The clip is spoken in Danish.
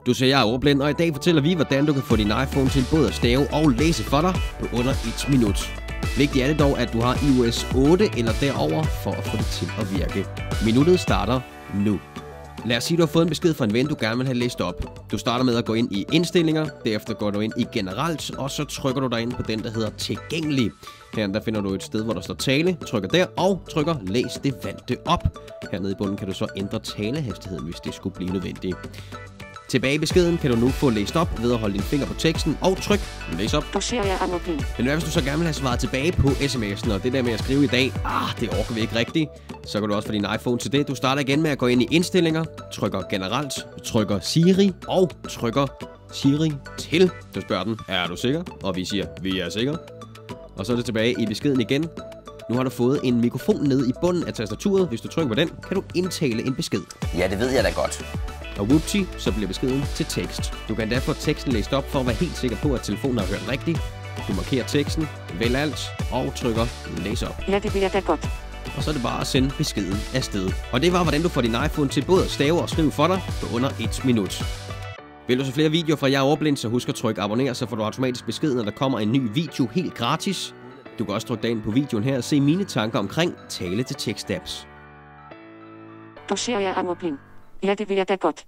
Du ser jeg er ordblind, og i dag fortæller vi, hvordan du kan få din iPhone til både at stave og læse for dig på under 1 minut. Vigtigt er det dog, at du har iOS 8 eller derover for at få det til at virke. Minuttet starter nu. Lad os sige, at du har fået en besked fra en ven, du gerne vil have læst op. Du starter med at gå ind i indstillinger, derefter går du ind i generelt, og så trykker du dig ind på den, der hedder tilgængelig. Her der finder du et sted, hvor der står tale, trykker der og trykker læs det valgte op. Hernede i bunden kan du så ændre talehastigheden, hvis det skulle blive nødvendigt. Tilbage i beskeden kan du nu få læst op ved at holde din finger på teksten og tryk læs op. Men hvis du så gerne vil have svaret tilbage på sms'en, og det der med at skrive i dag, det orker vi ikke rigtigt, så kan du også få din iPhone til det. Du starter igen med at gå ind i indstillinger, trykker generelt, trykker Siri og trykker Siri til. Du spørger den, er du sikker? Og vi siger, vi er sikre. Og så er det tilbage i beskeden igen. Nu har du fået en mikrofon nede i bunden af tastaturet. Hvis du trykker på den, kan du indtale en besked. Ja, det ved jeg da godt. Og whoopty, så bliver beskeden til tekst. Du kan derfor få teksten læst op for at være helt sikker på, at telefonen har hørt rigtigt. Du markerer teksten, vælger alt og trykker læs op. Ja, det bliver da godt. Og så er det bare at sende beskeden afsted. Og det var, hvordan du får din iPhone til både at stave og skrive for dig på under 1 minut. Vil du så flere videoer fra Jeg er ordblind, så husk at trykke abonner, så får du automatisk besked, når der kommer en ny video helt gratis. Du kan også trykke dig ind på videoen her og se mine tanker omkring tale til tekst apps. Du ser jeg er ordblind. Ja, det vil jeg da godt.